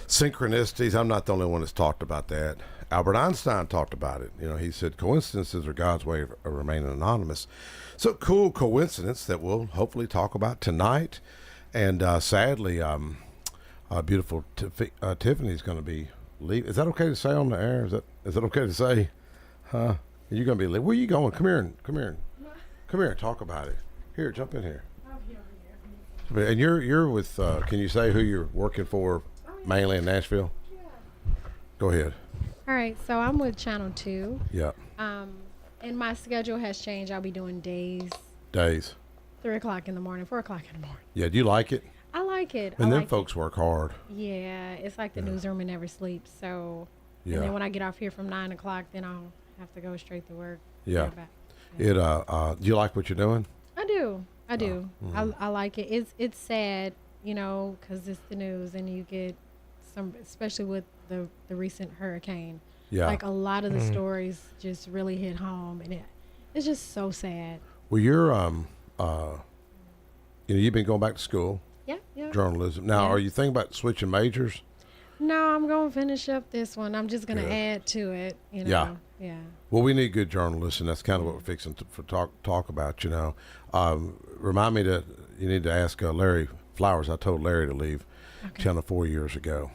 synchronicities. I'm not the only one that's talked about that. Albert Einstein talked about it. He said coincidences are God's way of remaining anonymous. So cool coincidence that we'll hopefully talk about tonight. And sadly, beautiful Tiffany's going to be leaving. Is that okay to say on the air? Is that okay to say? Huh? You're going to be leaving. Where are you going? Come here and talk about it. Here, jump in here. And you're with, can you say who you're working for mainly in Nashville? Yeah. Go ahead. All right, so I'm with Channel 2. Yeah. And my schedule has changed. I'll be doing days. 3 o'clock in the morning, 4 o'clock in the morning. Yeah, do you like it? I like it. And them folks work hard. Yeah, it's like the newsroom and never sleeps. So, yeah. And then when I get off here from 9 o'clock, then I'll have to go straight to work. Yeah. Do you like what you're doing? I do. Mm-hmm. I like it. It's sad, because it's the news and you get some, especially with the recent hurricane. Yeah. Like a lot of the stories just really hit home, and it's just so sad. Well, you're you've been going back to school. Yeah. Journalism. Now, are you thinking about switching majors? No, I'm going to finish up this one. I'm just going to add to it, Yeah. Yeah. Well, we need good journalists, and that's kind of what we're fixing to talk about, Remind me that you need to ask Larry Flowers. I told Larry to leave Channel 4 years ago.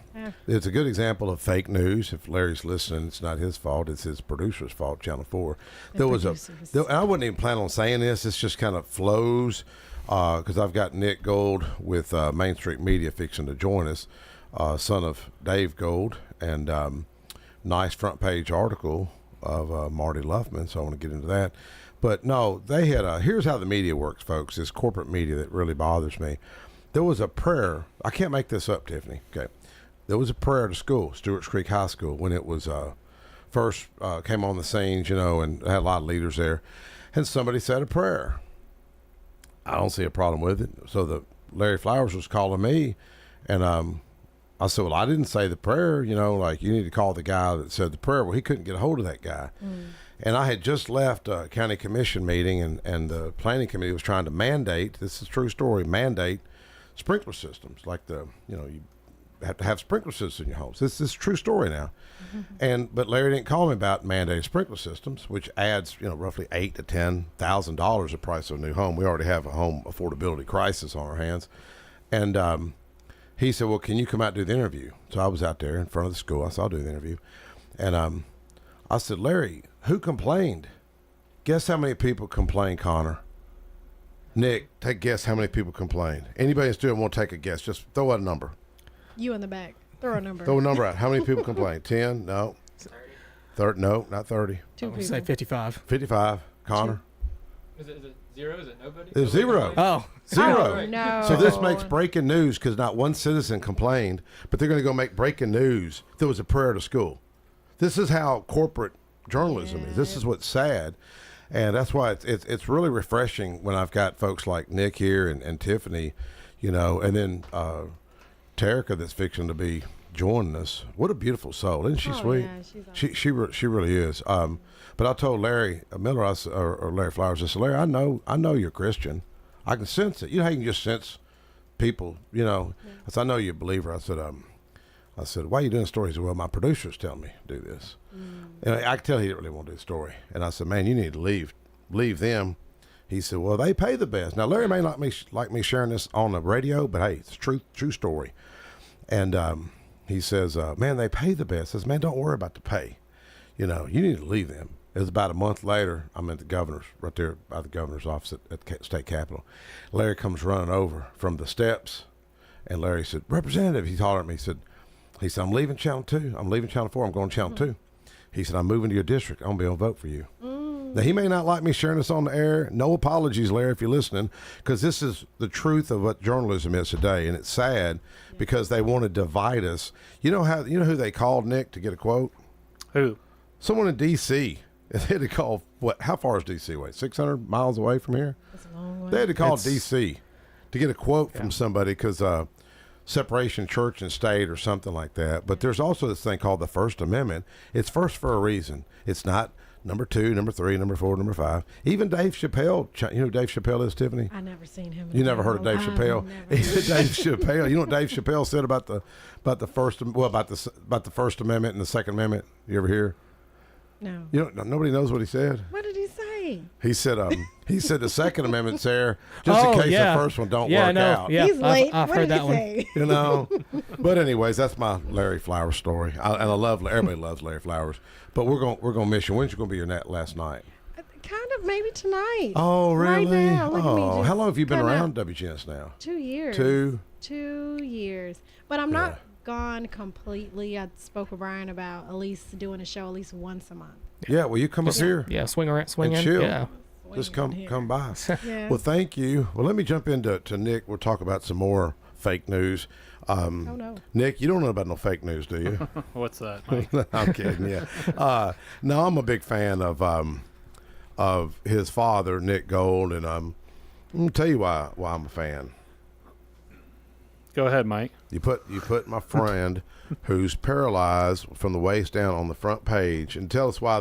It's a good example of fake news. If Larry's listening, it's not his fault. It's his producer's fault, Channel 4. I wouldn't even plan on saying this. This just kind of flows because I've got Nick Gold with Main Street Media fixing to join us, son of Dave Gold, and nice front page article of Marty Luffman, so I want to get into that. But no, they had here's how the media works, folks. This corporate media that really bothers me. There was a prayer. I can't make this up, Tiffany. Okay. There was a prayer to school, Stewart's Creek High School, when it was first came on the scenes, and had a lot of leaders there. And somebody said a prayer. I don't see a problem with it. So the Larry Flowers was calling me, and I said, well, I didn't say the prayer, like you need to call the guy that said the prayer. Well, he couldn't get a hold of that guy. And I had just left a county commission meeting, and the planning committee was trying to mandate, this is a true story, mandate sprinkler systems. Like you have to have sprinkler systems in your homes. This is a true story now. But Larry didn't call me about mandated sprinkler systems, which adds, roughly $8,000 to $10,000 the price of a new home. We already have a home affordability crisis on our hands. And he said, well, can you come out and do the interview? So I was out there in front of the school. I said, I'll do the interview. And I said, Larry, who complained? Guess how many people complained, Connor? Nick, take a guess how many people complained. Anybody that's doing want to take a guess. Just throw out a number. You in the back. Throw a number. Throw a number out. How many people complained? 10? No. 30? No, not 30. 2 people. Say 55. 55. Connor? Is it zero? Is it nobody? It's zero. Oh. Zero. Oh, no. So this makes breaking news because not one citizen complained, but they're going to go make breaking news. There was a prayer to school. This is how corporate journalism is. This is what's sad. And that's why it's really refreshing when I've got folks like Nick here and Tiffany, and then Terica that's fixing to be joining us. What a beautiful soul. Isn't she sweet? Yeah, she's awesome. She really is. But I told Larry Miller, or Larry Flowers, I said, Larry, I know you're Christian. I can sense it. You know how you can just sense people, I said, I know you're a believer. I said, why are you doing stories? He said, well, my producers tell me to do this. And I could tell he didn't really want to do the story. And I said, man, you need to leave them. He said, well, they pay the best. Now, Larry may not like me sharing this on the radio, but hey, it's a true story. And he says, man, they pay the best. I says, man, don't worry about the pay. You need to leave them. It was about a month later. I'm at the governor's, right there by the governor's office at the state capitol. Larry comes running over from the steps, and Larry said, Representative, he hollered at me. He said, I'm leaving Channel 2. I'm leaving Channel 4. I'm going to Channel 2. He said, I'm moving to your district. I'm going to be able to vote for you. Now, he may not like me sharing this on the air. No apologies, Larry, if you're listening, because this is the truth of what journalism is today, and it's sad because they want to divide us. You know who they called, Nick, to get a quote? Who? Someone in D.C. They had to call, how far is D.C. away? 600 miles away from here? That's a long way. They had to call D.C. to get a quote from somebody because separation of church and state or something like that. But there's also this thing called the First Amendment. It's first for a reason. It's not number 2, number 3, number 4, number 5. Even Dave Chappelle. You know who Dave Chappelle is, Tiffany? I never seen him. You never heard of Dave Chappelle? Dave Chappelle. You know what Dave Chappelle said about the first First Amendment and the Second Amendment? You ever hear? No. You know, nobody knows what he said. What did he say? He said the Second Amendment's there just in case the first one don't work out. Yeah, he's late. I've heard that one. You know, but anyways, that's my Larry Flowers story. And I love everybody loves Larry Flowers. But we're gonna miss you. When's you gonna be your last night? Kind of maybe tonight. Oh, really? Right now. Look at me just how long have you been around out. WGNS now? 2 years. 2 years. But I'm not gone completely. I spoke with Brian about at least doing a show at least once a month. Yeah, well, you come up here. Yeah, swing in. Chill. Yeah. Just come by. Yeah. Well, thank you. Well, let me jump into Nick. We'll talk about some more fake news. Oh, no. Nick, you don't know about no fake news, do you? What's that, Mike? I'm kidding, yeah. No, I'm a big fan of his father, Nick Gold, and I'm going to tell you why I'm a fan. Go ahead, Mike. You put my friend who's paralyzed from the waist down on the front page, and tell us why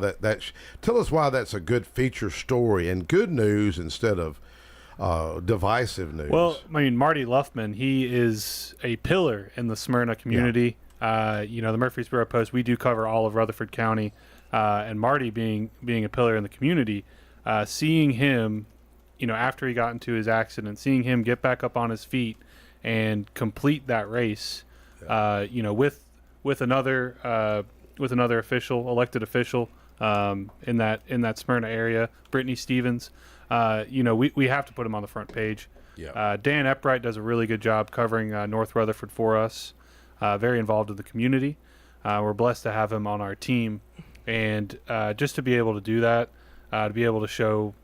tell us why that's a good feature story and good news instead of divisive news. Well, I mean, Marty Luffman, he is a pillar in the Smyrna community. The Murfreesboro Post, we do cover all of Rutherford County, and Marty being a pillar in the community, seeing him, after he got into his accident, seeing him get back up on his feet and complete that race, with another elected official in that Smyrna area, Brittany Stevens. We have to put him on the front page. Yeah. Dan Eppright does a really good job covering North Rutherford for us. Very involved in the community. We're blessed to have him on our team, and just to be able to do that, to be able to show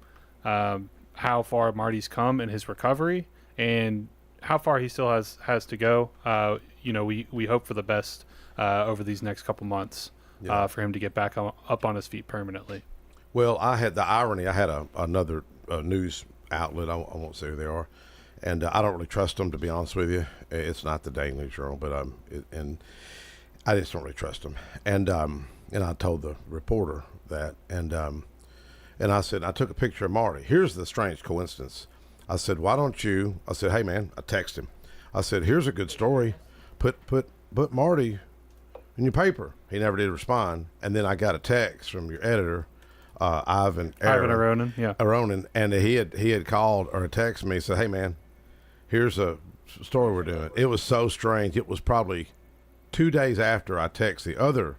how far Marty's come in his recovery and how far he still has to go. We hope for the best over these next couple months for him to get back up on his feet permanently. Well, I had the irony. I had another news outlet. I won't say who they are, and I don't really trust them, to be honest with you. It's not the Daily News Journal, but and I just don't really trust them. And I told the reporter that, and I said, I took a picture of Marty. Here's the strange coincidence. I said, why don't you? I said, hey man, I texted him. I said, here's a good story. Put Marty in your paper. He never did respond. And then I got a text from your editor, Ivan Aronin, Aronin, and he had called or texted me and said, hey man, here's a story we're doing. It was so strange. It was probably 2 days after I texted the other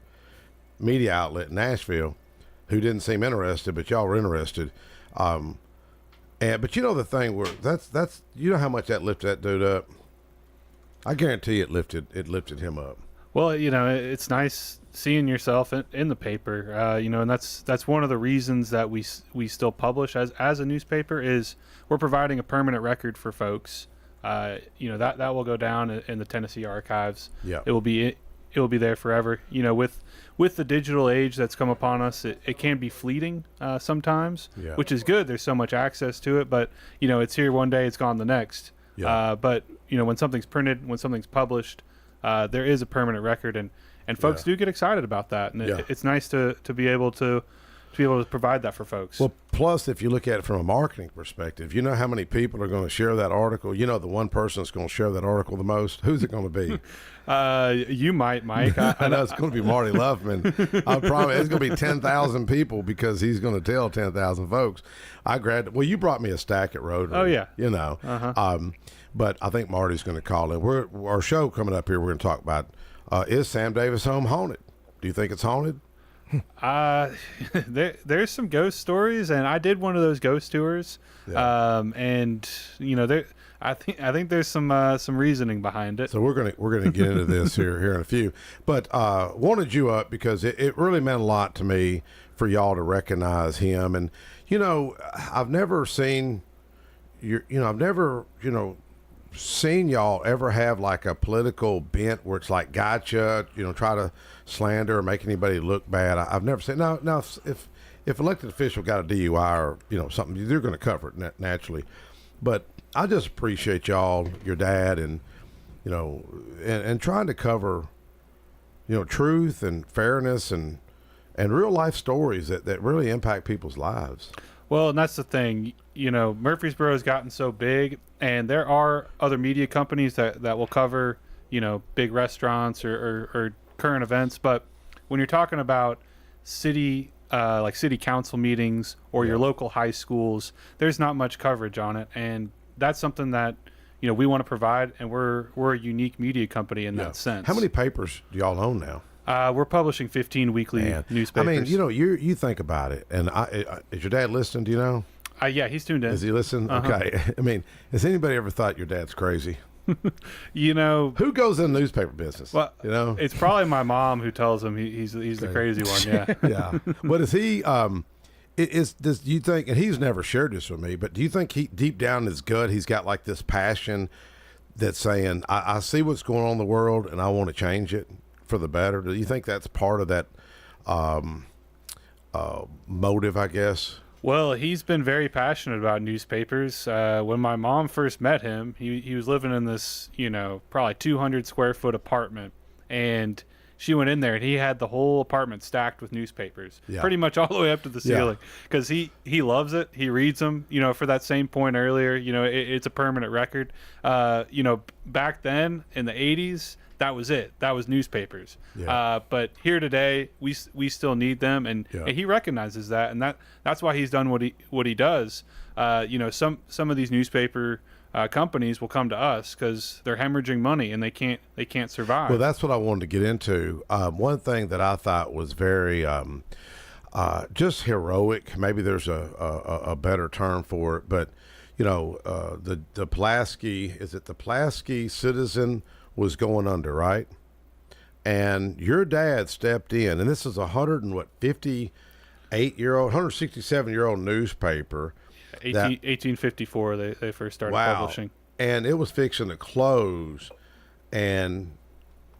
media outlet in Nashville, who didn't seem interested, but y'all were interested. But the thing where that's how much that lifted that dude up. I guarantee it lifted him up. Well, it's nice seeing yourself in the paper, and that's one of the reasons that we still publish as a newspaper is we're providing a permanent record for folks. That will go down in the Tennessee archives. Yeah, it will be there forever. With the digital age that's come upon us, it can be fleeting sometimes, which is good. There's so much access to it, but it's here one day, it's gone the next. Yeah. But when something's printed, when something's published, there is a permanent record, and folks do get excited about that, and it's nice to be able to provide that for folks. Well, plus if you look at it from a marketing perspective, you know how many people are going to share that article. The one person that's going to share that article the most. Who's it going to be? You might, Mike. I know it's going to be Marty Luffman. I promise it's going to be 10,000 people because he's going to tell 10,000 folks. Well, you brought me a stack at Rotary. Oh yeah. But I think Marty's going to call in. Our show coming up here. We're going to talk about is Sam Davis' home haunted? Do you think it's haunted? There's some ghost stories, and I did one of those ghost tours. I think there's some reasoning behind it. So we're gonna get into this here in a few. But wanted you up because it really meant a lot to me for y'all to recognize him. And I've never seen seen y'all ever have like a political bent where it's like gotcha, try to slander or make anybody look bad. I've never seen. Now if elected official got a DUI or something, they're going to cover it naturally. But I just appreciate y'all, your dad, and and trying to cover truth and fairness and and real life stories that really impact people's lives. Well, and that's the thing. Murfreesboro has gotten so big, and there are other media companies that will cover, big restaurants or current events. But when you're talking about city council meetings or your local high schools, there's not much coverage on it. And that's something that, we want to provide, and we're a unique media company in that sense. How many papers do y'all own now? We're publishing 15 weekly newspapers. I mean, you think about it, and is your dad listening? Do you know? Yeah, he's tuned in. Is he listening? Okay. I mean, has anybody ever thought your dad's crazy? Who goes in the newspaper business? Well, it's probably my mom who tells him he's the crazy one. Yeah. Yeah. But is he? Do you think? And he's never shared this with me, but do you think he deep down in his gut he's got like this passion that's saying, I see what's going on in the world and I want to change it for the better? Do you think that's part of that motive, I guess? Well, he's been very passionate about newspapers. When my mom first met him, he was living in this, probably 200 square foot apartment, and she went in there and he had the whole apartment stacked with newspapers, pretty much all the way up to the ceiling, because he loves it. He reads them, for that same point earlier, it's a permanent record. Back then in the 80s, that was it. That was newspapers. But here today, we still need them, and he recognizes that, and that's why he's done what he does. Some of these newspaper companies will come to us because they're hemorrhaging money and they can't survive. Well, that's what I wanted to get into. One thing that I thought was very just heroic. Maybe there's a better term for it, but the Pulaski, is it the Pulaski Citizen was going under, right? And your dad stepped in, and this is 167-year-old newspaper. 1854 they first started publishing. And it was fixing to close, and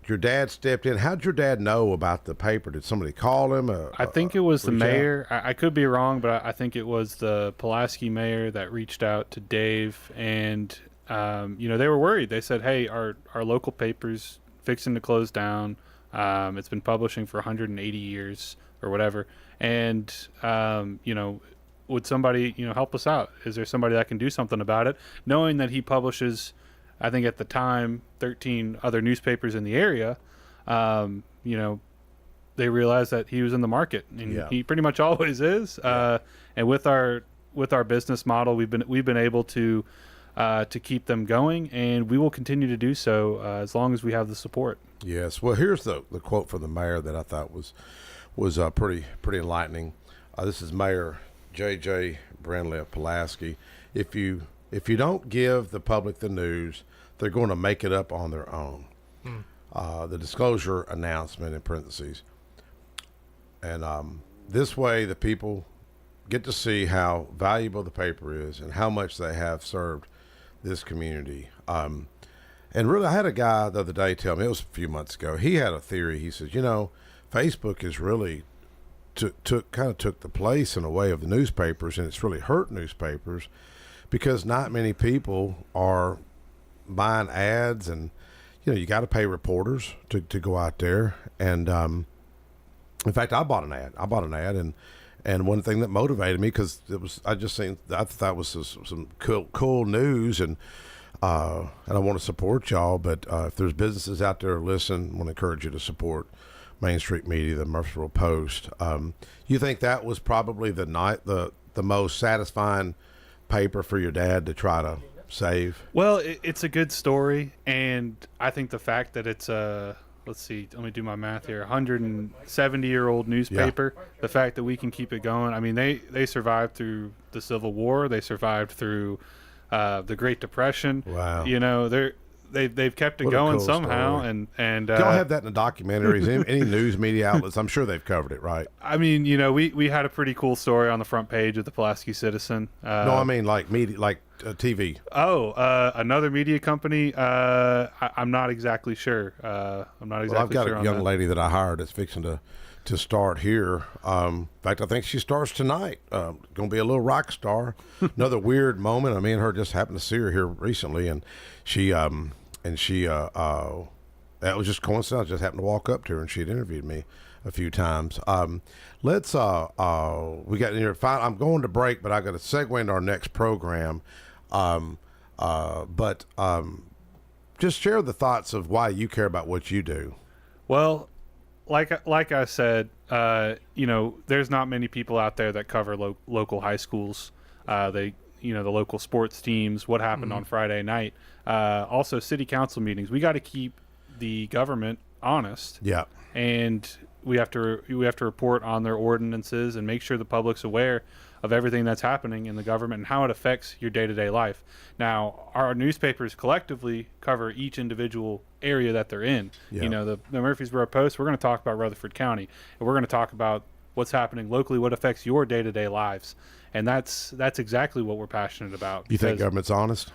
your dad stepped in. How'd your dad know about the paper? Did somebody call him? I think it was the mayor. I could be wrong, but I think it was the Pulaski mayor that reached out to Dave, and they were worried. They said, hey, our local paper's fixing to close down. It's been publishing for 180 years or whatever. And, would somebody, help us out? Is there somebody that can do something about it? Knowing that he publishes, I think at the time, 13 other newspapers in the area, they realized that he was in the market, and he pretty much always is. And with our business model, we've been able to keep them going, and we will continue to do so as long as we have the support. Yes. Well, here's the quote from the mayor that I thought was pretty enlightening. This is Mayor J.J. Brindley of Pulaski. If you don't give the public the news, they're going to make it up on their own. The disclosure announcement in parentheses. And this way the people get to see how valuable the paper is and how much they have served this community. And really, I had a guy the other day tell me, it was a few months ago, he had a theory. He says, Facebook is really took the place in a way of the newspapers, and it's really hurt newspapers because not many people are buying ads, and you got to pay reporters to go out there. And in fact, I bought an ad, and one thing that motivated me, because I thought was some cool news, and I want to support y'all, but if there's businesses out there listening, I want to encourage you to support Main Street Media, the Murfreesboro Post. You think that was probably the most satisfying paper for your dad to try to save? Well, it's a good story, and I think the fact that it's let's see, let me do my math here, 170-year-old newspaper, the fact that we can keep it going. I mean, they survived through the Civil War, they survived through the Great Depression. Wow. They've kept it going somehow, story. and y'all have that in the documentaries. Any news media outlets, I'm sure they've covered it, right? I mean, we had a pretty cool story on the front page of the Pulaski Citizen. No, I mean like media, like TV. Another media company. I'm not exactly sure. I've got a young lady that I hired that's fixing to start here. In fact, I think she starts tonight. Going to be a little rock star. Another weird moment. I mean, her just happened to see her here recently, and she That was just coincidence. I just happened to walk up to her, and she'd interviewed me a few times. Let's we got in here. I'm going to break, but I got to segue into our next program. Just share the thoughts of why you care about what you do. Well, like I said, there's not many people out there that cover local high schools. The local sports teams, what happened on Friday night. Also, city council meetings. We got to keep the government honest. Yeah. And we have to report on their ordinances and make sure the public's aware of everything that's happening in the government and how it affects your day-to-day life. Now, our newspapers collectively cover each individual area that they're in. Yeah. The Murfreesboro Post, we're going to talk about Rutherford County, and we're going to talk about what's happening locally, what affects your day-to-day lives. And that's exactly what we're passionate about. You think government's honest?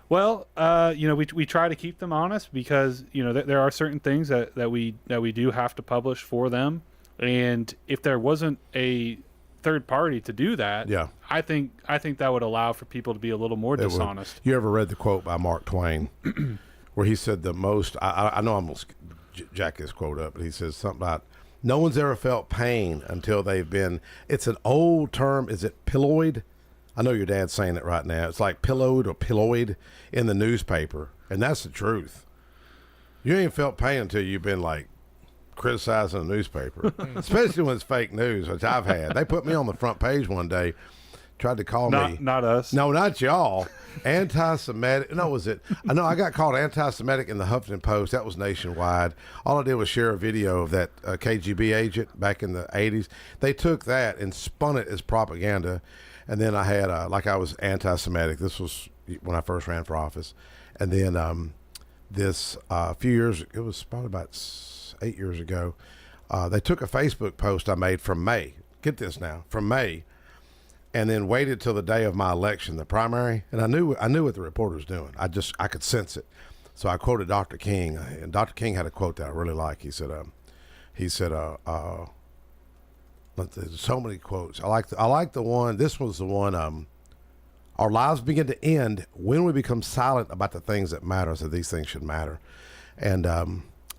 Well, we try to keep them honest because, there are certain things that we do have to publish for them. And if there wasn't a third party to do that, yeah, I think that would allow for people to be a little more dishonest. You ever read the quote by Mark Twain where he said the most, I know I'm going to jack this quote up, but he says something about, no one's ever felt pain until they've been, it's an old term, is it pilloid? I know your dad's saying it right now. It's like pillowed or pilloid in the newspaper, and that's the truth. You ain't felt pain until you've been like criticizing the newspaper, especially when it's fake news, which I've had. They put me on the front page one day, tried to call me. Not us. No, not y'all. Anti-Semitic. No, was it? I know I got called anti-Semitic in the Huffington Post. That was nationwide. All I did was share a video of that KGB agent back in the 80s. They took that and spun it as propaganda. And then I had, I was anti-Semitic. This was when I first ran for office. And then a few years, it was probably about 8 years ago, they took a Facebook post I made from May. Get this now, from May. And then waited till the day of my election, the primary. And I knew what the reporter was doing. I could sense it. So I quoted Dr. King. And Dr. King had a quote that I really like. He said, but there's so many quotes. I like the one. This was the one. Our lives begin to end when we become silent about the things that matter. So these things should matter. And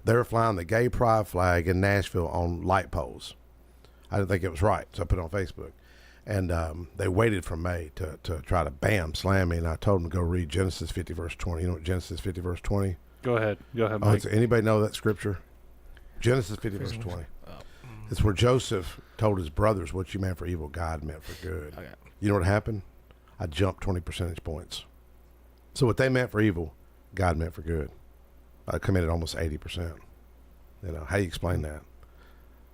they were flying the gay pride flag in Nashville on light poles. I didn't think it was right, so I put it on Facebook. And they waited for May to try to slam me. And I told them to go read Genesis 50 verse 20. You know what Genesis 50 verse 20? Go ahead, Mike. Anybody know that scripture? Genesis 50 verse 20. It's where Joseph told his brothers, what you meant for evil, God meant for good. Okay. You know what happened? I jumped 20 percentage points. So what they meant for evil, God meant for good. I committed almost 80%. How do you explain that?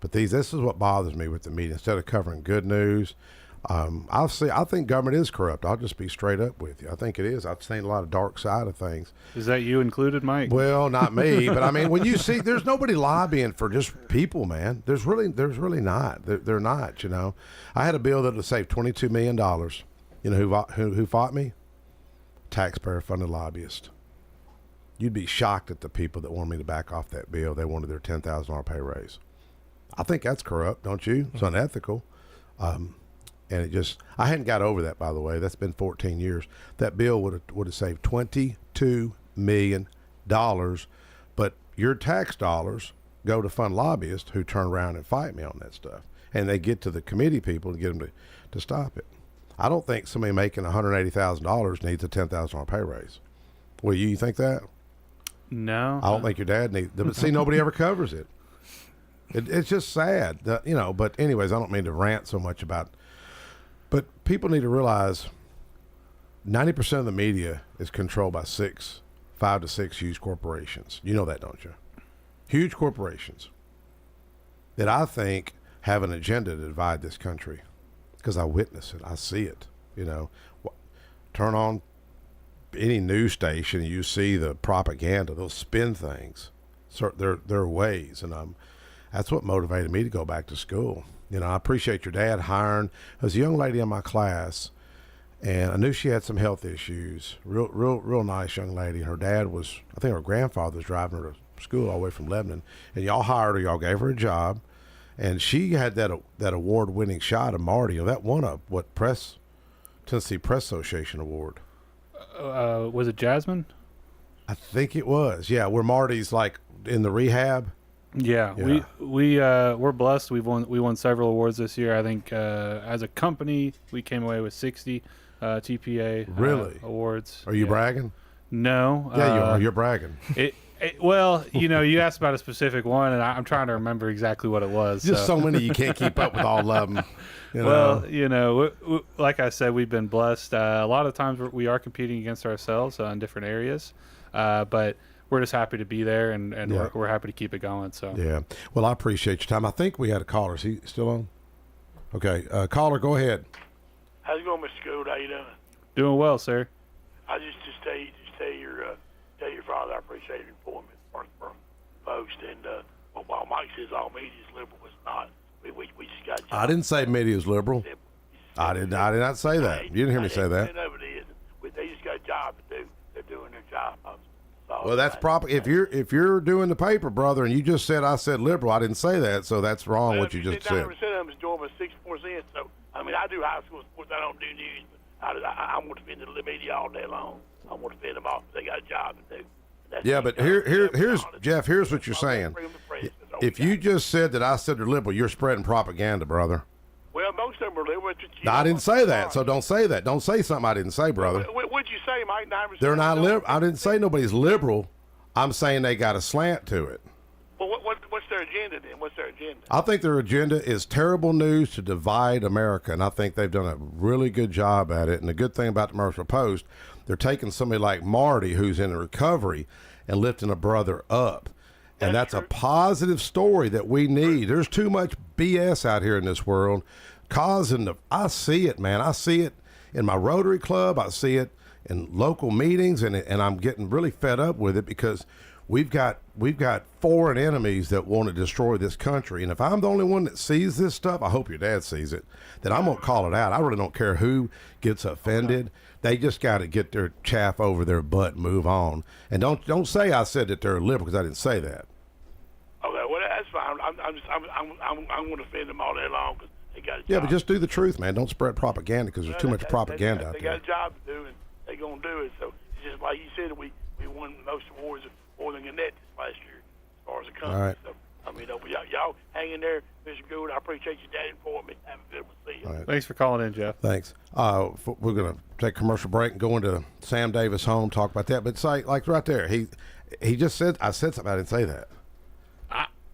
But this is what bothers me with the media. Instead of covering good news, I think government is corrupt. I'll just be straight up with you. I think it is. I've seen a lot of dark side of things. Is that you included, Mike? Well, not me, but I mean, when you see, there's nobody lobbying for just people, man. There's really not. They're not. I had a bill that would save $22 million. You know who fought me? Taxpayer-funded lobbyist. You'd be shocked at the people that wanted me to back off that bill. They wanted their $10,000 pay raise. I think that's corrupt, don't you? It's unethical. And I hadn't got over that, by the way. That's been 14 years. That bill would have saved $22 million, but your tax dollars go to fund lobbyists who turn around and fight me on that stuff. And they get to the committee people and get them to stop it. I don't think somebody making $180,000 needs a $10,000 pay raise. Well, you think that? No. I don't think your dad needs, but see, nobody ever covers it. It's just sad, but anyways, I don't mean to rant so much about, but people need to realize 90% of the media is controlled by 5 to 6 huge corporations. You know that, don't you? Huge corporations that I think have an agenda to divide this country because I witness it. I see it, turn on any news station and you see the propaganda, they'll spin things, their ways. And that's what motivated me to go back to school. I appreciate your dad hiring. There's a young lady in my class, and I knew she had some health issues. Real nice young lady. Her dad I think her grandfather was driving her to school all the way from Lebanon, and y'all hired her. Y'all gave her a job, and she had that award-winning shot of Marty. That won a Tennessee Press Association award. Was it Jasmine? I think it was. Yeah, where Marty's like in the rehab. Yeah, Yeah. we're blessed. We won several awards this year. I think as a company we came away with 60 TPA Really? awards. Are you bragging? No. Yeah, you are. You're bragging. Well, you asked about a specific one, and I'm trying to remember exactly what it was. Just so many you can't keep up with all of them. Well, like I said, we've been blessed. A lot of times we are competing against ourselves in different areas, but we're just happy to be there, and we're happy to keep it going. So yeah. Well, I appreciate your time. I think we had a caller. Is he still on? Okay, caller, go ahead. How's it going, Mr. Gould? How you doing? Doing well, sir. I just tell your father I appreciate him for me at the Post. And while Mike says all media is liberal, it's not. We just got. I didn't say media is liberal. I did not say that. You didn't hear me say that. They just got a job to do. They're doing their job. Well, that's proper. If you're doing the paper, brother, and you just said I said liberal, I didn't say that, so that's wrong what you just said. 90% of them is doing with 6%. So I mean, I do high school sports. I don't do news, but I'm going to defend the media all day long. I'm going to defend them all. They got a job to do. Yeah, but here's Jeff. Here's what you're saying. If you just said that I said they're liberal, you're spreading propaganda, brother. Well, most of them are liberal. I didn't say that, so don't say that. Don't say something I didn't say, brother. What'd you say, Mike? 9%? They're not liberal. I didn't say nobody's liberal. I'm saying they got a slant to it. Well, what's their agenda then? What's their agenda? I think their agenda is terrible news to divide America, and I think they've done a really good job at it. And the good thing about the Mercer Post, they're taking somebody like Marty, who's in recovery, and lifting a brother up. And that's a positive story that we need. There's too much BS out here in this world I see it, man. I see it in my Rotary Club. I see it in local meetings, and I'm getting really fed up with it because we've got foreign enemies that want to destroy this country. And if I'm the only one that sees this stuff, I hope your dad sees it, then I'm going to call it out. I really don't care who gets offended. They just got to get their chaff over their butt and move on. And don't say I said that they're liberal, because I didn't say that. Okay, well that's fine. I'm going to defend them all day long because they got a job. Yeah, but just do the truth, man. Don't spread propaganda because there's too much propaganda out there. They got a job to do, and they're going to do it. So it's just like you said, we won most awards more than Gannett this last year as far as the country. All right. So I mean, y'all hang in there, Mr. Gould. I appreciate your daddy for me. Have a good one. See you. All right. Thanks for calling in, Jeff. Thanks. We're going to take a commercial break and go into Sam Davis' home, talk about that. But it's like right there. He just said, I said something. I didn't say that.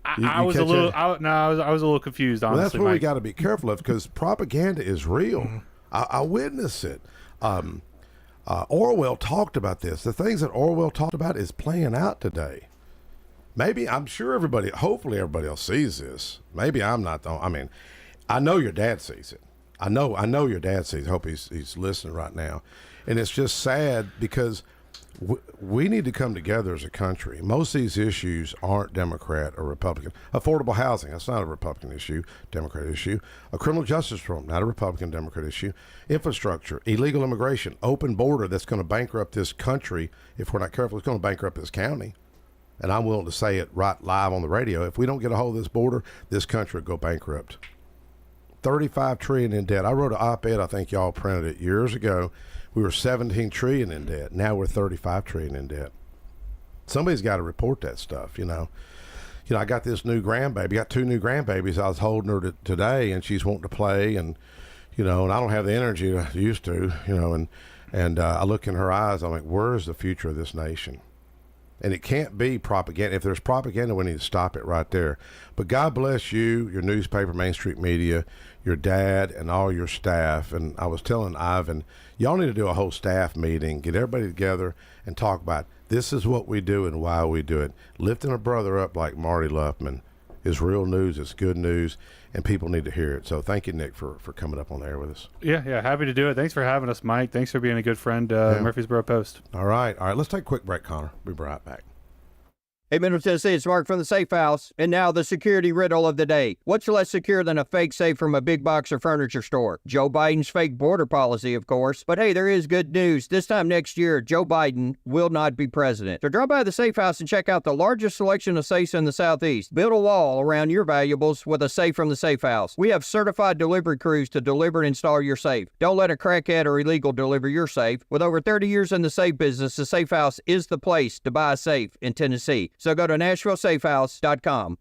I was a little confused, honestly. Well, that's where Mike. we got to be careful of, because propaganda is real. Mm-hmm. I witness it. Orwell talked about this. The things that Orwell talked about is playing out today. Maybe, I'm sure hopefully everybody else sees this. Maybe I'm not the, I mean, I know your dad sees it. I know your dad sees it. I hope he's listening right now. And it's just sad because we need to come together as a country. Most of these issues aren't Democrat or Republican. Affordable housing, that's not a Republican issue, Democrat issue. A criminal justice reform, not a Republican, Democrat issue. Infrastructure, illegal immigration, open border that's going to bankrupt this country. If we're not careful, it's going to bankrupt this county. And I'm willing to say it right live on the radio. If we don't get a hold of this border, this country will go bankrupt. $35 trillion in debt. I wrote an op-ed, I think y'all printed it years ago. We were $17 trillion in debt. Now we're $35 trillion in debt. Somebody's got to report that stuff, you know. I got this new grandbaby. Got 2 new grandbabies. I was holding her today, and she's wanting to play, and and I don't have the energy I used to, and I look in her eyes. I'm like, where's the future of this nation? And it can't be propaganda. If there's propaganda, we need to stop it right there. But God bless you, your newspaper, Main Street Media, your dad, and all your staff. And I was telling Ivan, y'all need to do a whole staff meeting, get everybody together and talk about this is what we do and why we do it. Lifting a brother up like Marty Luffman is real news. It's good news, and people need to hear it. So thank you, Nick, for coming up on the air with us. Yeah, happy to do it. Thanks for having us, Mike. Thanks for being a good friend, Murfreesboro Post. All right. Let's take a quick break, Connor. We'll be right back. Hey, Middle Tennessee, it's Mark from the Safe House. And now the security riddle of the day. What's less secure than a fake safe from a big box or furniture store? Joe Biden's fake border policy, of course. But hey, there is good news. This time next year, Joe Biden will not be president. So drop by the Safe House and check out the largest selection of safes in the Southeast. Build a wall around your valuables with a safe from the Safe House. We have certified delivery crews to deliver and install your safe. Don't let a crackhead or illegal deliver your safe. With over 30 years in the safe business, the Safe House is the place to buy a safe in Tennessee. So go to NashvilleSafeHouse.com.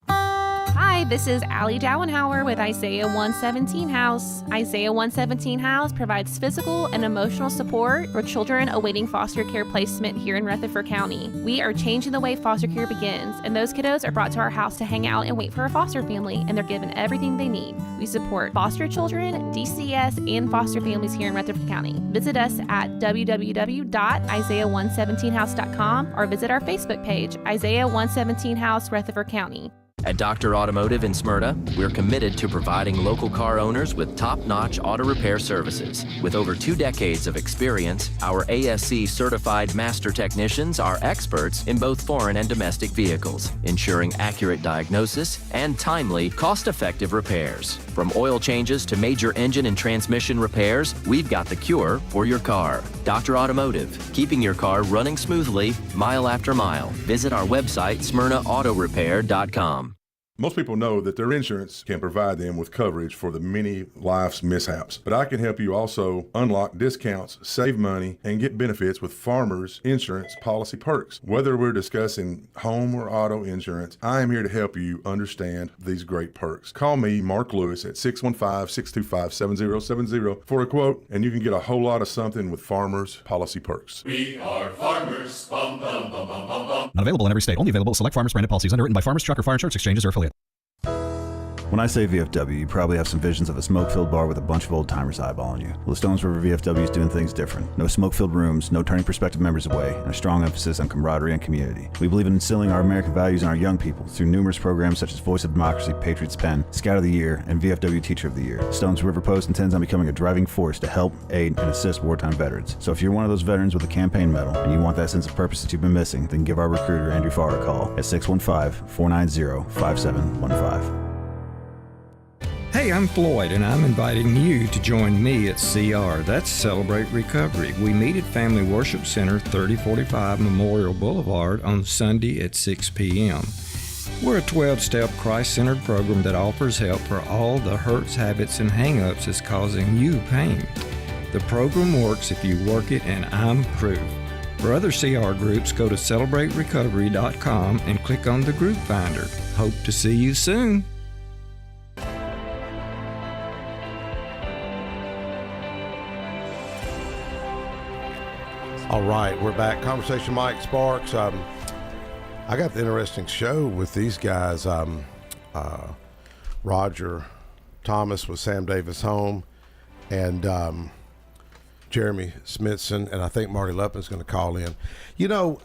Hi, this is Allie Dowenhauer with Isaiah 117 House. Isaiah 117 House provides physical and emotional support for children awaiting foster care placement here in Rutherford County. We are changing the way foster care begins, and those kiddos are brought to our house to hang out and wait for a foster family, and they're given everything they need. We support foster children, DCS, and foster families here in Rutherford County. Visit us at www.isaiah117house.com or visit our Facebook page, Isaiah 117 House, Rutherford County. At Dr. Automotive in Smyrna, we're committed to providing local car owners with top-notch auto repair services. With over 2 decades of experience, our ASC certified master technicians are experts in both foreign and domestic vehicles, ensuring accurate diagnosis and timely, cost-effective repairs. From oil changes to major engine and transmission repairs, we've got the cure for your car. Dr. Automotive, keeping your car running smoothly, mile after mile. Visit our website, smyrnaautorepair.com. Most people know that their insurance can provide them with coverage for the many life's mishaps. But I can help you also unlock discounts, save money, and get benefits with Farmers Insurance policy perks. Whether we're discussing home or auto insurance, I am here to help you understand these great perks. Call me, Mark Lewis, at 615-625-7070 for a quote, and you can get a whole lot of something with Farmers policy perks. We are Farmers. Bum, bum, bum, bum, bum, bum. Not available in every state. Only available at select Farmers branded policies underwritten by Farmers Truck or Fire Insurance Exchanges or affiliates. When I say VFW, you probably have some visions of a smoke-filled bar with a bunch of old-timers eyeballing you. Well, the Stones River VFW is doing things different. No smoke-filled rooms, no turning prospective members away, and a strong emphasis on camaraderie and community. We believe in instilling our American values in our young people through numerous programs such as Voice of Democracy, Patriots Pen, Scout of the Year, and VFW Teacher of the Year. Stones River Post intends on becoming a driving force to help, aid, and assist wartime veterans. So if you're one of those veterans with a campaign medal and you want that sense of purpose that you've been missing, then give our recruiter, Andrew Farr, a call at 615-490-5715. Hey, I'm Floyd, and I'm inviting you to join me at CR. That's Celebrate Recovery. We meet at Family Worship Center, 3045 Memorial Boulevard on Sunday at 6 p.m. We're a 12-step Christ-centered program that offers help for all the hurts, habits, and hang-ups that's causing you pain. The program works if you work it, and I'm proof. For other CR groups, go to CelebrateRecovery.com and click on the group finder. Hope to see you soon. All right, we're back. Conversation Mike Sparks. I got the interesting show with these guys. Roger Thomas with Sam Davis Home, and Jeremy Smithson, and I think Marty Luppin's going to call in. You know,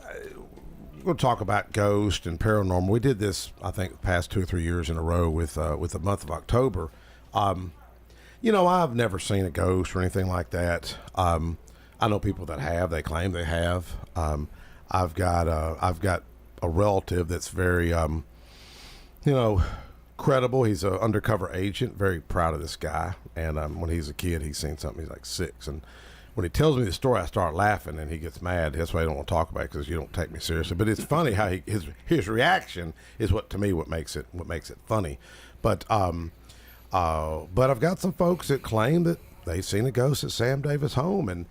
we'll talk about ghost and paranormal. We did this, I think, the past 2 or 3 years in a row with the month of October. You know, I've never seen a ghost or anything like that. I know people that have. They claim they have. I've got a relative that's very, credible. He's an undercover agent. Very proud of this guy. And when he's a kid, he's seen something. He's like 6, and when he tells me the story, I start laughing, and he gets mad. That's why I don't want to talk about it, because you don't take me seriously. But it's funny how his reaction is what makes it funny. But I've got some folks that claim that they've seen a ghost at Sam Davis Home,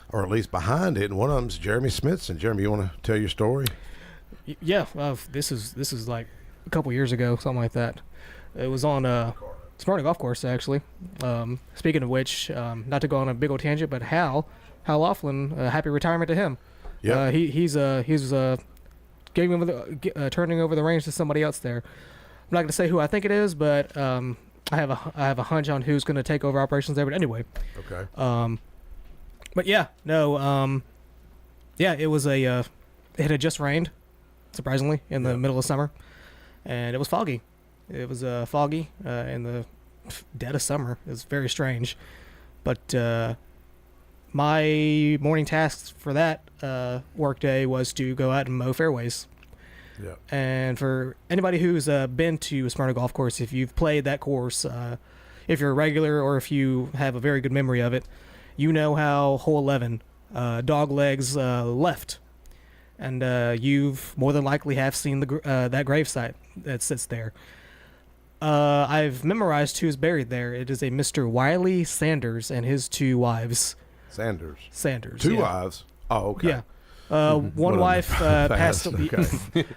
or at least behind it, and one of them's Jeremy Smithson. Jeremy, you want to tell your story? Yeah, this is like a couple years ago, something like that. It was on Smyrna Golf Course, actually. Speaking of which, not to go on a big old tangent, but Hal Laughlin, happy retirement to him. Yeah, he's turning over the reins to somebody else there. I'm not going to say who I think it is, but I have a hunch on who's going to take over operations there. But anyway, okay. But yeah, no, it was it had just rained, surprisingly, in the middle of summer, and it was foggy. It was foggy in the dead of summer. It was very strange. But my morning tasks for that work day was to go out and mow fairways. Yeah. And for anybody who's been to Smyrna Golf Course, if you've played that course, if you're a regular or if you have a very good memory of it, you know how hole 11, dog legs left. And you've more than likely have seen that gravesite that sits there. I've memorized who's buried there. It is a Mr. Wiley Sanders and his 2 wives. Sanders. 2 wives? Oh, okay. Yeah. One wife passed away.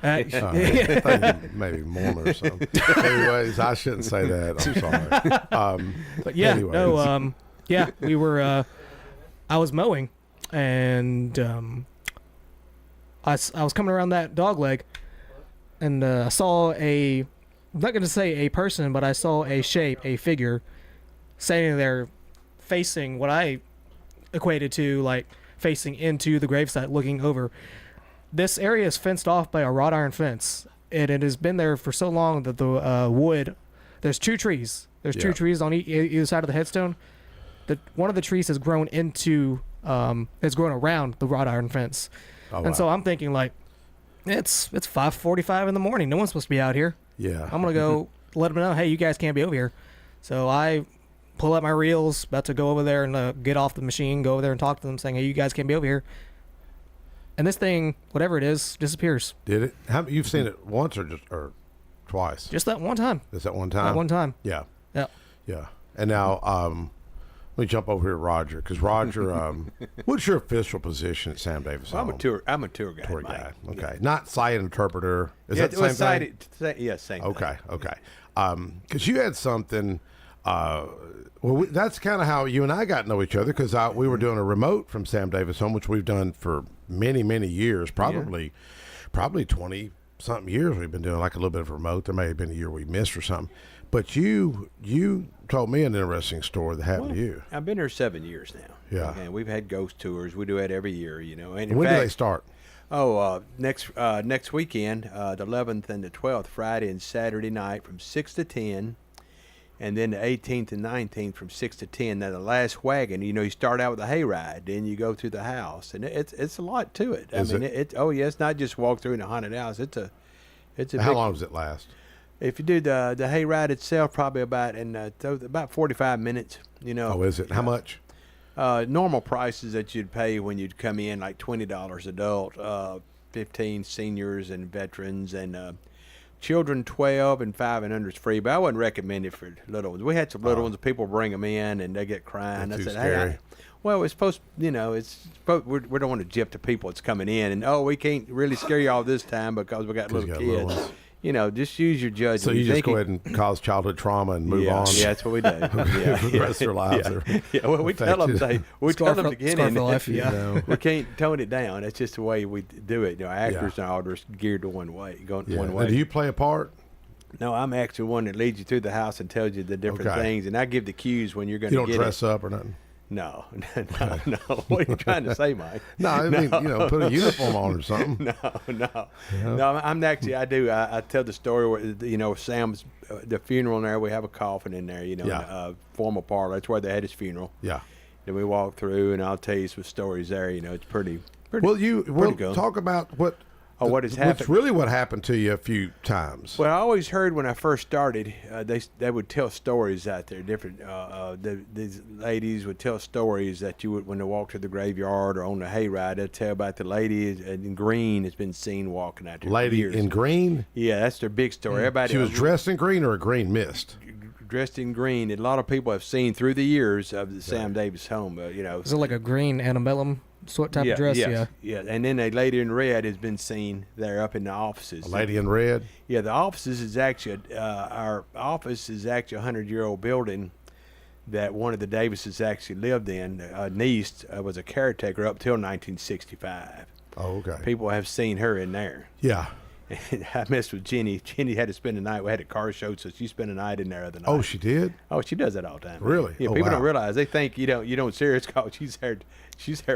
Maybe Mormon or something. Anyways, I shouldn't say that. I'm sorry. But yeah, anyways. no, yeah, we were, I was mowing, and I was coming around that dog leg, and I saw I'm not going to say a person, but I saw a shape, a figure, standing there facing what I equated to, like, facing into the gravesite, looking over. This area is fenced off by a wrought iron fence, and it has been there for so long that the wood, there's 2 trees. There's 2 trees on either side of the headstone. One of the trees has grown around the wrought iron fence. Oh, and so I'm thinking, like, it's 5:45 in the morning. No one's supposed to be out here. Yeah. I'm going to go let them know, hey, you guys can't be over here. So I pull up my reels, about to go over there and get off the machine, go over there and talk to them, saying, hey, you guys can't be over here. And this thing, whatever it is, disappears. Did it? You've seen it once or twice? Just that one time. Just that one time? That one time. Yeah. Yeah. Yeah. And now, let me jump over here to Roger, because Roger, what's your official position at Sam Davis Well, Home? I'm a tour guide. Tour Mike. guy. Okay. Yeah. Not sight interpreter. Is Yeah, that the same thing? Yeah, same Okay. thing. Okay. Because you had something. That's kind of how you and I got to know each other, because we were doing a remote from Sam Davis Home, which we've done for many, many years, probably 20 something years. We've been doing like a little bit of a remote. There may have been a year we missed or something. But you told me an interesting story that happened to you. I've been here 7 years now. Yeah. And we've had ghost tours. We do that every year, you know. And when do they start? Oh, next weekend, the 11th and the 12th, Friday and Saturday night from 6 to 10. And then the 18th and 19th from 6 to 10. Now, the last wagon, you know, you start out with a hayride, then you go through the house. And it's a lot to it. It's not just walk through in a haunted house. It's a How long does it last? If you do the hayride itself, probably about 45 minutes. You know. Oh, is it? How much? Normal prices that you'd pay when you'd come in, like $20 adult, $15 seniors and veterans, and children 12 and 5 and under is free. But I wouldn't recommend it for little ones. We had some little ones. People bring them in and they get crying. That's I too said, scary. hey. Well, it's supposed, we don't want to gyp the people that's coming in, and we can't really scare you all this time because we got little kids. You know, just use your judgment. So you just go ahead and cause childhood trauma and move on. Yeah, that's what we do. The rest of their lives are well, we tell them to get in. Life, We can't tone it down. That's just the way we do it. You know, actors and all are geared to one way, going one way. Now, do you play a part? No, I'm actually one that leads you through the house and tells you the different things, and I give the cues when you're going to get it. You don't dress up or nothing? No. What are you trying to say, Mike? No, I mean, put a uniform on or something. No. I'm actually, I tell the story where, Sam's, the funeral in there, we have a coffin in there, a formal parlor. That's where they had his funeral. Yeah. Then we walk through, and I'll tell you some stories there. It's pretty Well, talk about what has happened. What's really what happened to you a few times. Well, I always heard when I first started, they would tell stories out there. Different these ladies would tell stories that you would, when they walk to the graveyard or on the hayride, they'd tell about the lady in green has been seen walking out there. Lady in green? Yeah, that's their big story. Everybody. She was dressed in green or a green mist? Dressed in green. And a lot of people have seen through the years of the Sam Davis home. Is it like a green antebellum sort type of dress? Yeah. And then a lady in red has been seen there up in the offices. A lady in red? Yeah, the offices is actually our office is actually a 100-year-old building that one of the Davises actually lived in. Niece was a caretaker up till 1965. Oh, okay. People have seen her in there. Yeah. And I messed with Jenny. Jenny had to spend the night. We had a car show, so she spent the night in there the night. Oh, she did? Oh, she does that all the time. Really? Yeah, people don't realize. They think you don't see her. It's called she's there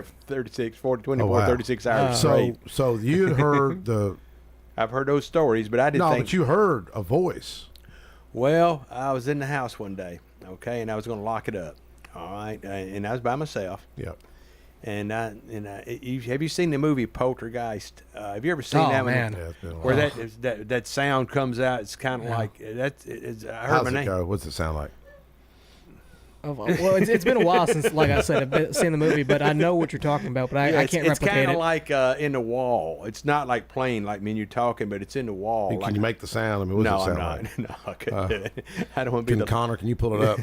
for 36 hours straight. So you had heard the... I've heard those stories, but I didn't think... No, but you heard a voice. Well, I was in the house one day, okay, and I was going to lock it up, all right, and I was by myself. Yep. And have you seen the movie Poltergeist? Have you ever seen that one? Man. Yeah, it's been a Where while. that sound comes out, it's kind of like that. I heard How's my it name. go? What's it sound like? Well, it's been a while since, like I said, I've seen the movie, but I know what you're talking about, but I can't it's replicate kind it. of like in the wall. It's not like playing like me and you're talking, but it's in the wall. Can like, you make the sound? I mean, what no, does it I'm sound not. like? No, I couldn't do it. I don't want to be Connor, can you pull it up?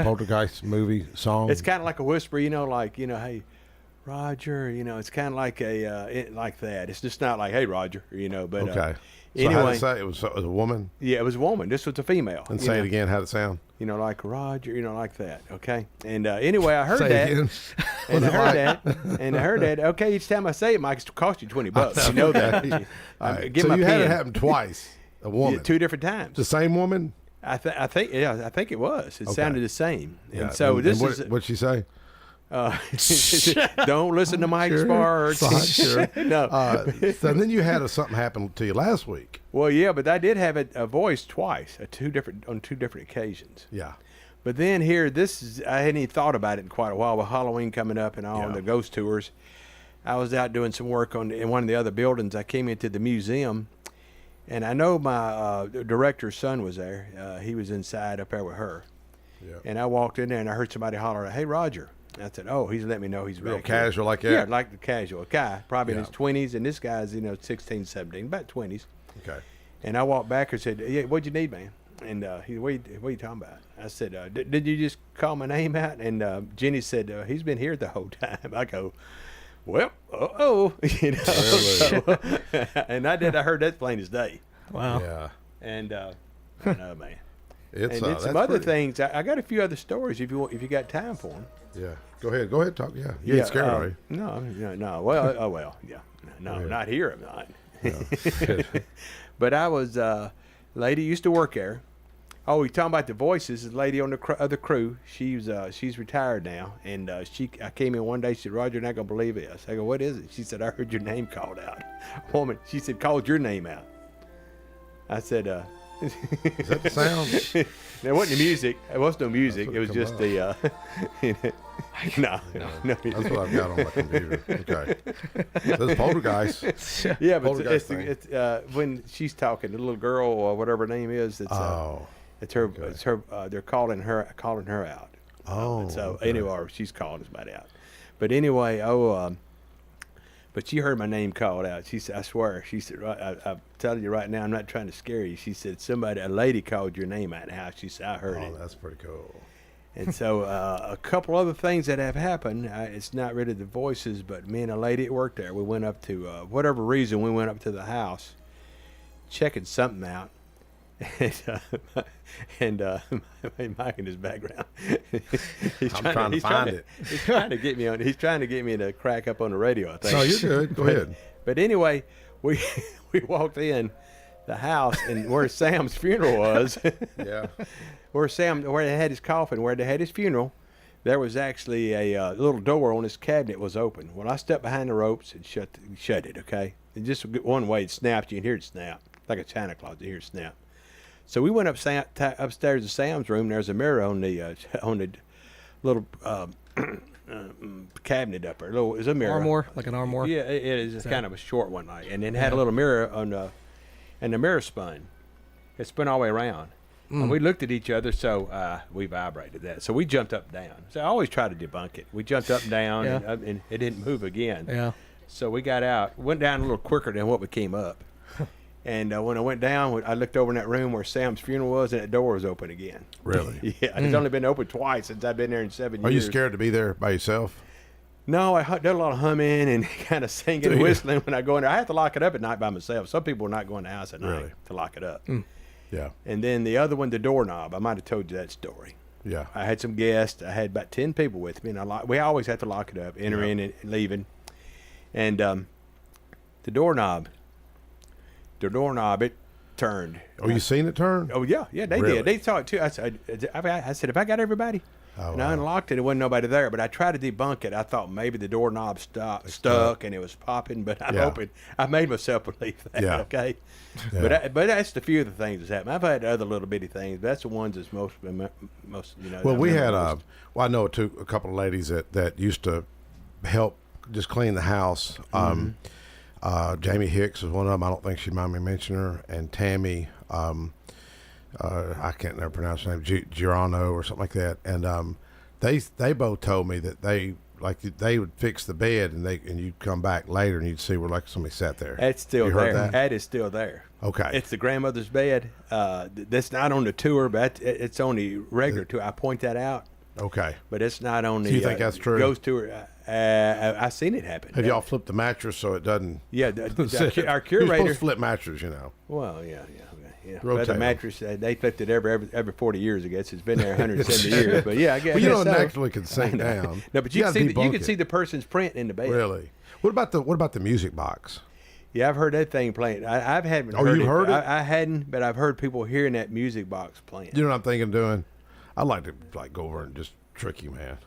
Poltergeist movie song? It's kind of like a whisper, hey, Roger, it's kind of like like that. It's just not like, hey, Roger, but okay. So anyway, how did it say? It was a woman? Yeah, it was a woman. This was a female. And say it again, how'd it sound? Like Roger, like that, okay? And anyway, I heard say that. It again. And I heard that. Okay, each time I say it, Mike, it's cost you $20. You know that. Right. So you had it happen twice, a woman? Yeah, 2 different times. The same woman? I think it was. It sounded the same. Yeah. And so what'd she say? Don't listen to Mike Spar. Sure. No. So then you had something happen to you last week. Well, yeah, but I did have a voice twice, on two different occasions. Yeah. But then I hadn't even thought about it in quite a while. With Halloween coming up and all, and the ghost tours, I was out doing some work in one of the other buildings. I came into the museum, and I know my director's son was there. He was inside up there with her. Yeah. And I walked in there, and I heard somebody holler, "Hey, Roger." I said, "Oh, he's letting me know he's real back casual here." like that. Yeah, like the casual guy, probably in his 20s, and this guy's 16, 17, about 20s. Okay. And I walked back and said, "Yeah, what'd you need, man?" And he, what are you talking about? I said, "Did you just call my name out?" And Jenny said, "He's been here the whole time." I go, "Well, so, and I heard that plain as day. Wow. Yeah. And I know, man. It's and some other things. I got a few other stories if you got time for them. Yeah. Go ahead, talk. Yeah. You ain't scared, are you? No. Well, yeah. No, not here. I'm not. No. But I was lady used to work there. Oh, you talking about the voices? The lady on the other crew. She's retired now, and I came in one day. She said, "Roger, you're not gonna believe this." I go, "What is it?" She said, "I heard your name called out." A woman. She said, "Called your name out." I said, Is that the sound? There wasn't the music. It wasn't no music. It was just the. No. That's what I've got on my computer. Okay. That's Poltergeist. Yeah, but Poltergeist it's when she's talking, the little girl or whatever her name is. It's her. Okay. It's her. They're calling her out. Oh. So okay. anyway, she's calling us about out. But anyway, but she heard my name called out. She said, "I swear." She said, "I'm telling you right now, I'm not trying to scare you." She said, a lady called your name out of the house." She said, "I heard it." Oh, that's pretty cool. And so a couple other things that have happened. It's not really the voices, but me and a lady at work there, we went up to, whatever reason, we went up to the house checking something out. And Mike in his background. He's trying to get me on. He's trying to get me to crack up on the radio, I think. No, you're good. Go ahead. But anyway, we walked in the house, and where Sam's funeral was. Yeah. Where they had his coffin, where they had his funeral, there was actually a little door on his cabinet was open. Well, I stepped behind the ropes and shut it. Okay, and just one way it snapped, you can hear it snap like a china closet. You hear it snap. So we went upstairs to Sam's room. There's a mirror on the little cabinet up there. It's a mirror. Armoire, like an armoire. Yeah, it is. It's kind of a short one, like, and then it had a little mirror on and the mirror spun. It spun all the way around. And we looked at each other, so we vibrated that. So we jumped up and down. So I always try to debunk it. We jumped up and down, and it didn't move again. Yeah. So we got out, went down a little quicker than what we came up. And when I went down, I looked over in that room where Sam's funeral was, and that door was open again. Really? Yeah. It's only been open twice since I've been there in 7 years. Are you scared to be there by yourself? No, I did a lot of humming and kind of singing and whistling when I go in there. I have to lock it up at night by myself. Some people are not going to the house at night to lock it up. Yeah. And then the other one, the doorknob. I might have told you that story. Yeah. I had some guests. I had about 10 people with me, and we always have to lock it up, enter in and leaving. And the doorknob, it turned. Oh, you seen it turn? Oh, yeah, they did. They saw it too. I said, "Have I got everybody?" Oh, and I unlocked it. There wasn't nobody there, but I tried to debunk it. I thought maybe the doorknob stuck and it was popping, but I'm hoping I made myself believe that. Yeah. Okay. Yeah. But that's the few of the things that's happened. I've had other little bitty things, but that's the ones that's most Well, we had I know a couple of ladies that used to help just clean the house. Jamie Hicks is one of them. I don't think she'd mind me mentioning her. And Tammy, I can't never pronounce her name, Girano or something like that. And they both told me that they would fix the bed and you'd come back later and you'd see where like somebody sat there. That's still you there. Heard That is still there. Okay. It's the grandmother's bed. That's not on the tour, but it's on the regular tour. I point that out. Okay. But it's not on the. Do you think that's true? Ghost tour. I've seen it happen. Have y'all flipped the mattress so it doesn't? Yeah, our curator. You're supposed to flip mattress, you know. Well, yeah. Rotate But the mattress, they flipped it every 40 years, I guess. It's been there 170 years. But yeah, I guess. Well, you don't so. actually can sink down. No, but you can see the person's print in the bed. Really? What about the music box? Yeah, I've heard that thing playing. I haven't. Oh, you've heard it? I hadn't, but I've heard people hearing that music box playing. You know what I'm thinking of doing? I'd like to go over and just trick you, man.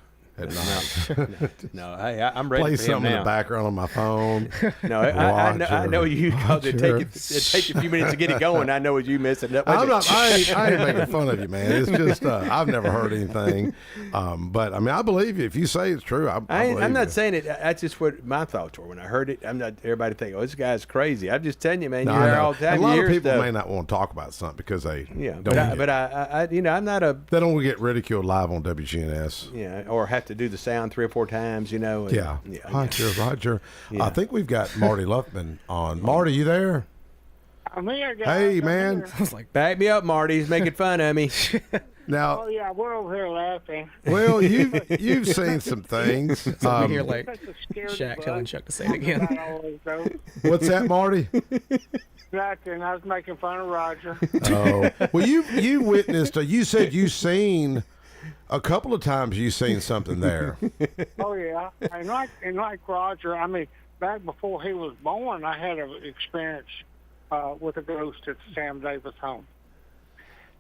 No, I'm ready Play for him something now. in the background on my phone. No, I know you because it take a few minutes to get it going. I know what you missing. I ain't making fun of you, man. It's just I've never heard anything, but I mean I believe you if you say it's true. I'm not saying it. That's just what my thoughts were when I heard it. I'm not everybody think, oh, this guy's crazy. I'm just telling you, man. No, you're there all the time. A lot you of hear people stuff. may not want to talk about something because they I'm not a. They don't want to get ridiculed live on WGNS. Yeah, or have to do the sound 3 or 4 times, you know. And, Roger. Yeah. I think we've got Marty Luffman on. Marty, you there? I'm here, guys. Hey, man. I was like, back me up, Marty. He's making fun of me. Now, oh yeah, we're over here laughing. Well, you've seen some things. So we hear like Shaq telling Chuck to say it again. What's that, Marty? Nothing. I was making fun of Roger. Oh, well, you witnessed. You said you seen a couple of times. You seen something there. Oh yeah, and like Roger. I mean, back before he was born, I had an experience with a ghost at the Sam Davis home.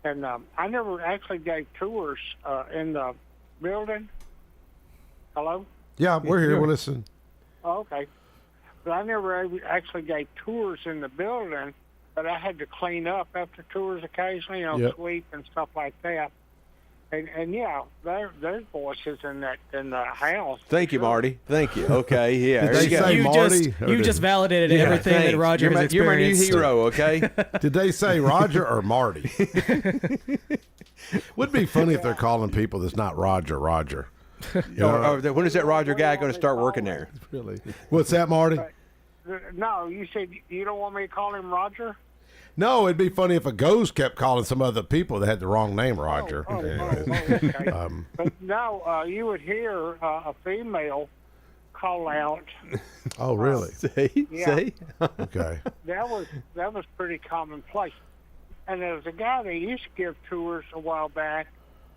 And I never actually gave tours in the building. Hello? Yeah, we're here. We'll listen. Oh, okay. But I never actually gave tours in the building, but I had to clean up after tours occasionally, sweep and stuff like that. And yeah, there's voices in the house. Thank you, Marty. Thank you. Okay, yeah. Did they say Marty? You just validated everything that Roger has experienced. You're my new hero, okay? Did they say Roger or Marty? Would be funny if they're calling people that's not Roger. Or when is that Roger guy going to start working there? Really? What's that, Marty? No, you said you don't want me to call him Roger? No, it'd be funny if a ghost kept calling some other people that had the wrong name Roger. Okay. But no, you would hear a female call out. Oh, really? See? Okay. That was pretty commonplace. And there was a guy that used to give tours a while back,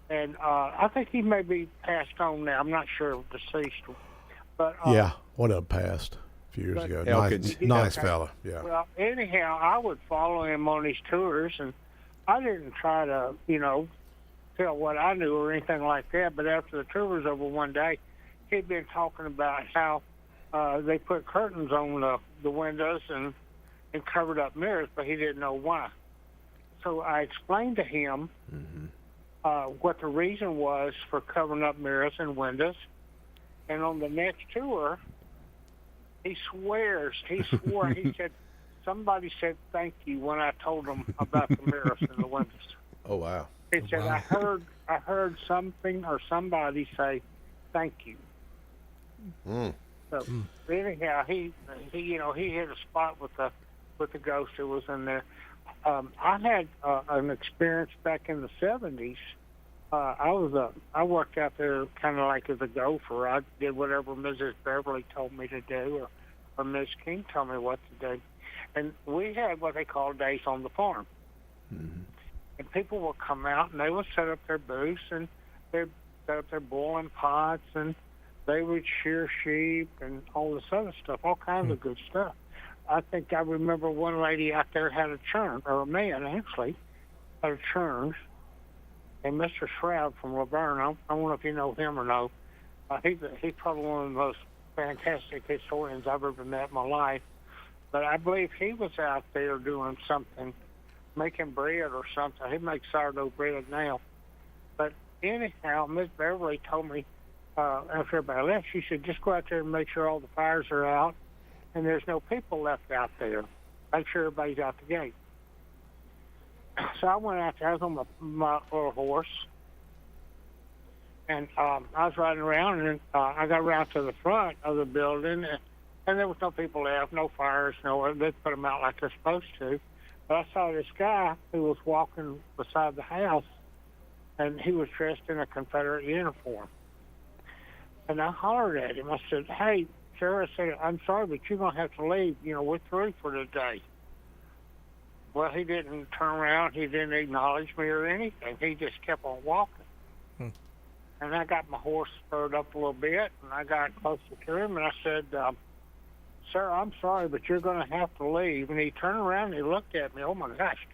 and I think he may be passed on now. I'm not sure, deceased. But yeah, one of them passed a few years ago. Nice fella. Yeah. Well, anyhow, I would follow him on his tours, and I didn't try to, tell what I knew or anything like that. But after the tour was over one day, he'd been talking about how they put curtains on the windows and covered up mirrors, but he didn't know why. So I explained to him what the reason was for covering up mirrors and windows. And on the next tour, he swore, he said, somebody said thank you when I told him about the mirrors and the windows. Oh, wow. He said, I heard something or somebody say thank you. So anyhow, he hit a spot with the ghost that was in there. I had an experience back in the 70s. I worked out there kind of like as a gopher. I did whatever Mrs. Beverly told me to do, or Miss King told me what to do. And we had what they call days on the farm. And people would come out and they would set up their booths and they'd set up their boiling pots and they would shear sheep and all this other stuff, all kinds of good stuff. I think I remember one lady out there had a churn, or a man actually, had a churn. And Mr. Shroud from Laverne, I don't know if you know him or no. He's probably one of the most fantastic historians I've ever met in my life. But I believe he was out there doing something, making bread or something. He makes sourdough bread now. But anyhow, Miss Beverly told me after everybody left, she said, just go out there and make sure all the fires are out and there's no people left out there. Make sure everybody's out the gate. So I went out there. I was on my little horse. And I was riding around, and I got around to the front of the building, and there was no people left, no fires, they put them out like they're supposed to. But I saw this guy who was walking beside the house, and he was dressed in a Confederate uniform. And I hollered at him. I said, hey, sir, I said, I'm sorry, but you're going to have to leave. We're through for the day. Well, he didn't turn around. He didn't acknowledge me or anything. He just kept on walking. And I got my horse spurred up a little bit, and I got closer to him, and I said, sir, I'm sorry, but you're going to have to leave. And he turned around and he looked at me. Oh, my gosh,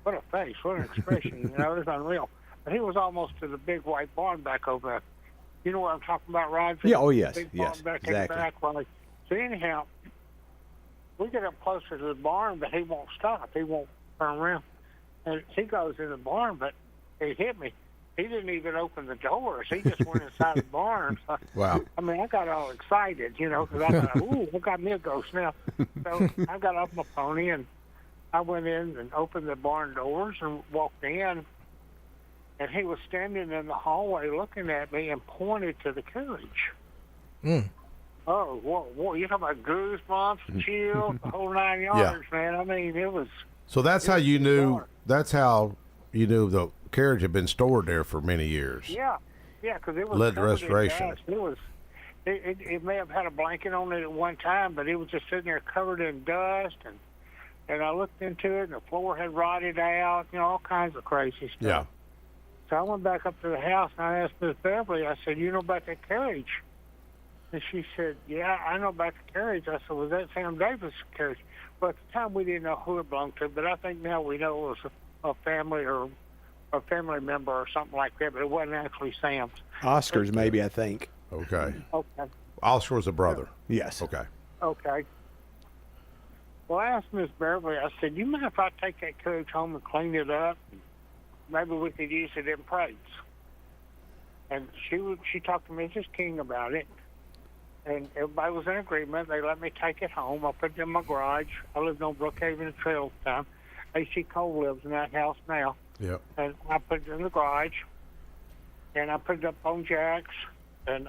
what a face, what an expression. It was unreal. But he was almost to the big white barn back over there. You know what I'm talking about, Roger? Yeah, oh, yes, big yes, barn back exactly. In the back. Well, so anyhow, we get up closer to the barn, but he won't stop. He won't turn around. And he goes in the barn, but he hit me. He didn't even open the doors. He just went inside the barn. So, wow. I mean, I got all excited, because I thought, ooh, look got me a ghost now. So I got off my pony, and I went in and opened the barn doors and walked in. And he was standing in the hallway looking at me and pointed to the carriage. Oh, whoa, you're talking about goosebumps, chills, the whole 9 yards, man. I mean, it was... So that's how you knew, the carriage had been stored there for many years. Yeah, because it was led to covered in restoration. dust. It may have had a blanket on it at one time, but it was just sitting there covered in dust, and I looked into it, and the floor had rotted out, all kinds of crazy stuff. Yeah. So I went back up to the house, and I asked Miss Beverly, I said, you know about that carriage? And she said, yeah, I know about the carriage. I said, was that Sam Davis' carriage? Well, at the time, we didn't know who it belonged to, but I think now we know it was a family or a family member or something like that, but it wasn't actually Sam's. Oscar's, maybe, I think. Okay. Okay. Oscar was a brother. Yes. Okay. Okay. Well, I asked Miss Beverly, I said, you mind if I take that carriage home and clean it up? Maybe we could use it in parades. And she talked to Mrs. King about it, and everybody was in agreement. They let me take it home. I put it in my garage. I lived on Brookhaven Trail at the time. A.C. Cole lives in that house now. Yep. And I put it in the garage, and I put it up on jacks, and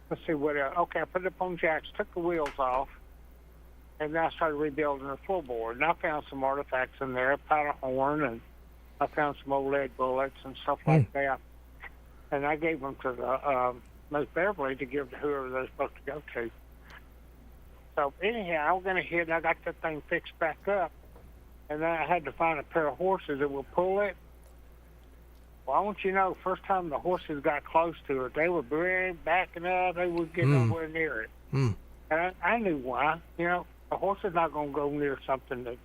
let's see what else. Okay, I put it up on jacks, took the wheels off, and then I started rebuilding the floorboard. And I found some artifacts in there, a powder horn, and I found some old lead bullets and stuff like that. And I gave them to the Miss Beverly to give to whoever they're supposed to go to. So anyhow, I was going ahead and I got that thing fixed back up, and then I had to find a pair of horses that would pull it. Well, I want you to know, first time the horses got close to it, they were backing up. They wouldn't get nowhere near it. And I knew why. A horse is not going to go near something that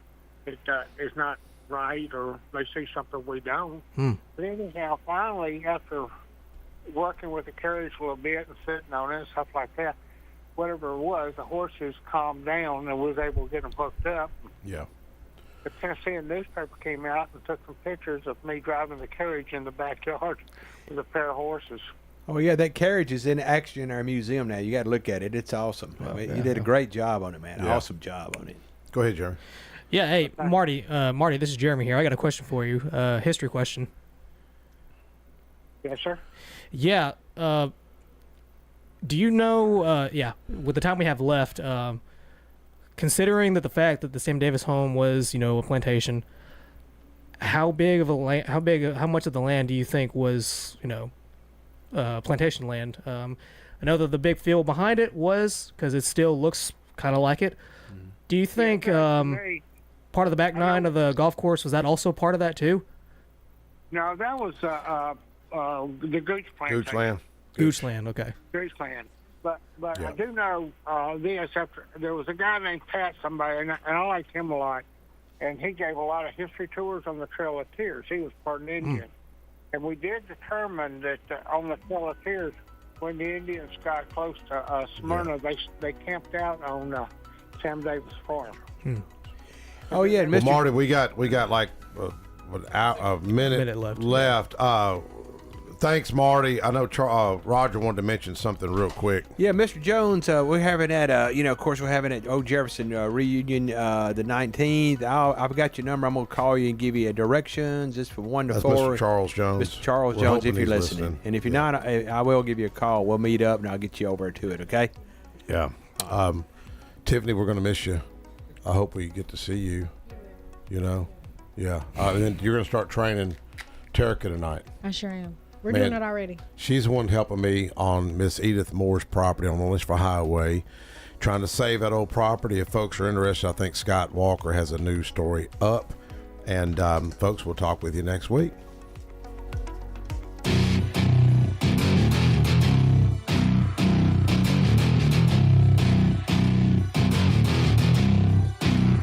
is not right, or they see something we don't. But anyhow, finally, after working with the carriage a little bit and sitting on it and stuff like that, whatever it was, the horses calmed down and was able to get them hooked up. Yeah. The Tennessee newspaper came out and took some pictures of me driving the carriage in the backyard with a pair of horses. Oh, yeah, that carriage is actually in our museum now. You got to look at it. It's awesome. You did a great job on it, man. Yeah. Awesome job on it. Go ahead, Jeremy. Yeah, hey, Marty, this is Jeremy here. I got a question for you, history question. Yes, sir. Yeah, do you know, with the time we have left, considering that the fact that the Sam Davis home was, a plantation, how much of the land do you think was, plantation land? I know that the big field behind it was, because it still looks kind of like it. Do you think part of the back nine of the golf course, was that also part of that too? No, that was the Gooch plantation. Gooch land. Gooch land, okay. Gooch land. But Yeah. I do know this. After there was a guy named Pat somebody, and I liked him a lot, and he gave a lot of history tours on the Trail of Tears. He was part Indian. And we did determine that on the Trail of Tears, when the Indians got close to Smyrna, they camped out on Sam Davis Farm. Oh, yeah. Well, Marty, we got like without a minute left. Thanks, Marty. I know Roger wanted to mention something real quick. Yeah, Mr. Jones, we're having that, of course, we're having at Old Jefferson reunion the 19th. I've got your number. I'm going to call you and give you directions just from 1 to That's 4. Mr. Charles Jones. Mr. Charles We're Jones, if hoping you're he's listening. listening. And if you're not, I will give you a call. We'll meet up, and I'll get you over to it, okay? Yeah. Tiffany, we're going to miss you. I hope we get to see you, Yeah. And then you're going to start training Terica tonight. I sure am. We're doing it already. She's the one helping me on Miss Edith Moore's property on the Lynchburg Highway, trying to save that old property. If folks are interested, I think Scott Walker has a news story up. And folks, we'll talk with you next week.